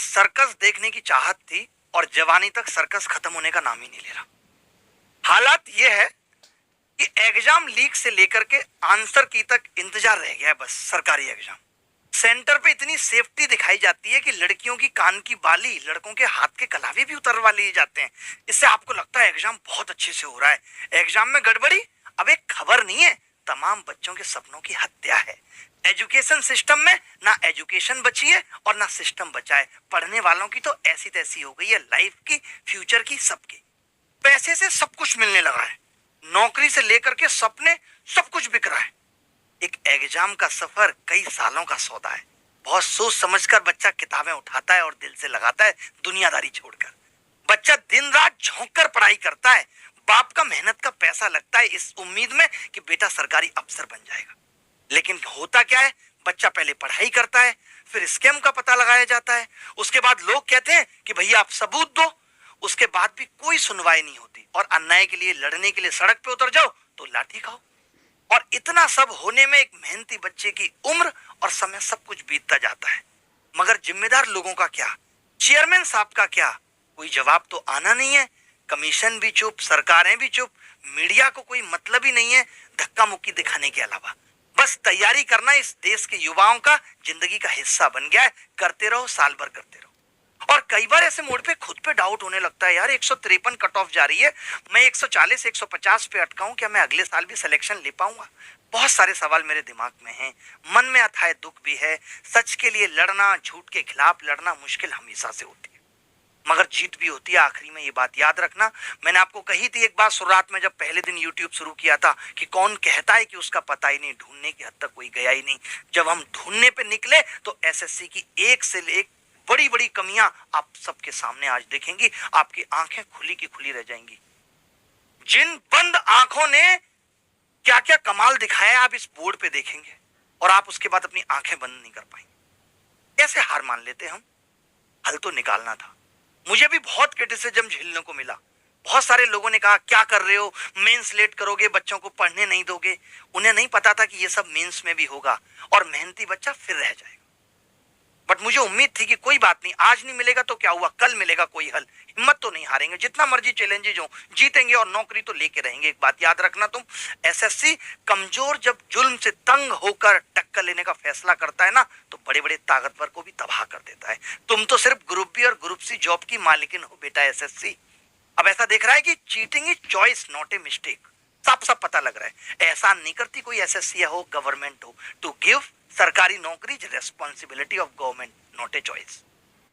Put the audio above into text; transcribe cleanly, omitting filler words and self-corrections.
Circus देखने की चाहत थी और जवानी तक सर्कस खत्म होने का नाम ही नहीं ले रहा। हालात ये है कि एग्जाम लीक से लेकर के आंसर की तक इंतजार रह गया है। बस सरकारी एग्जाम सेंटर पे इतनी सेफ्टी दिखाई जाती है कि लड़कियों की कान की बाली, लड़कों के हाथ के कलावे भी उतरवा लिए जाते हैं। इससे आपको लगता है एग्जाम बहुत अच्छे से हो रहा है। एग्जाम में गड़बड़ी अब एक खबर नहीं है, तमाम बच्चों के सपनों की हत्या है। एजुकेशन सिस्टम में ना एजुकेशन बची है और ना सिस्टम बचा है। पढ़ने वालों की तो ऐसी तैसी हो गई है, लाइफ की, फ्यूचर की, सबकी। पैसे से सब कुछ मिलने लगा है, नौकरी से लेकर के सपने, सब कुछ बिक रहा है। एक एग्जाम का सफर कई सालों का सौदा है। बहुत सोच समझकर बच्चा किताबें उठाता है और दिल से लगाता है, दुनियादारी छोड़कर। बच्चा दिन रात झोंक कर पढ़ाई करता है, बाप का मेहनत का पैसा लगता है इस उम्मीद में कि बेटा सरकारी अफसर बन जाएगा। लेकिन होता क्या है, बच्चा पहले पढ़ाई करता है, फिर स्कैम का पता लगाया जाता है। उसके बाद लोग कहते हैं कि भैया आप सबूत दो। उसके बाद भी कोई सुनवाई नहीं होती और अन्याय के लिए लड़ने के लिए सड़क पे उतर जाओ तो लाठी खाओ। और इतना सब होने में एक मेहनती बच्चे की उम्र और समय सब कुछ बीतता जाता है। मगर जिम्मेदार लोगों का क्या, चेयरमैन साहब का क्या, कोई जवाब तो आना नहीं है। कमीशन भी चुप, सरकारें भी चुप, मीडिया को कोई मतलब ही नहीं है धक्का मुक्की दिखाने के अलावा। बस तैयारी करना इस देश के युवाओं का जिंदगी का हिस्सा बन गया है। करते रहो, साल भर करते रहो। और कई बार ऐसे मोड पे खुद पे डाउट होने लगता है, यार 153 कट ऑफ जा रही है, मैं 140 150 पे अटकाऊं, क्या मैं अगले साल भी सिलेक्शन ले पाऊंगा? बहुत सारे सवाल मेरे दिमाग में हैं। मन में अथाह दुख भी है। सच के लिए लड़ना, झूठ के खिलाफ लड़ना मुश्किल हमेशा से होती है, मगर जीत भी होती है आखिरी में। ये बात याद रखना। मैंने आपको कही थी एक बार शुरुआत में, जब पहले दिन यूट्यूब शुरू किया था, कि कौन कहता है कि उसका पता ही नहीं, ढूंढने की हद तक कोई गया ही नहीं। जब हम ढूंढने पे निकले तो एसएससी की एक से एक बड़ी बड़ी कमियां आप सबके सामने आज देखेंगी। आपकी आंखें खुली की खुली रह जाएंगी। जिन बंद आंखों ने क्या क्या कमाल दिखाया आप इस बोर्ड पे देखेंगे और आप उसके बाद अपनी आंखें बंद नहीं कर पाएंगे। कैसे हार मान लेते हम? हल तो निकालना था। मुझे भी बहुत क्रिटिसिज्म झेलने को मिला। बहुत सारे लोगों ने कहा क्या कर रहे हो, मेंस लेट करोगे, बच्चों को पढ़ने नहीं दोगे। उन्हें नहीं पता था कि ये सब मेंस में भी होगा और मेहनती बच्चा फिर रह जाएगा। बट मुझे उम्मीद थी कि कोई बात नहीं, आज नहीं मिलेगा तो क्या हुआ, कल मिलेगा कोई हल। हिम्मत तो नहीं हारेंगे, जितना मर्जी चैलेंजेज हो जीतेंगे और नौकरी तो लेके रहेंगे। एक बात याद रखना तुम, एसएससी कमजोर जब जुल्म से तंग होकर टक्कर लेने का फैसला करता है ना, तो बड़े बड़े ताकतवर को भी तबाह कर देता है। तुम तो सिर्फ ग्रुप बी और ग्रुप सी जॉब की मालिकिन हो बेटा एसएससी। अब ऐसा देख रहा है कि cheating is choice not a mistake. साफ साफ पता लग रहा है, एहसान नहीं करती कोई एसएससी हो, गवर्नमेंट हो। टू गिव सरकारी नौकरी is responsibility of government, not a choice.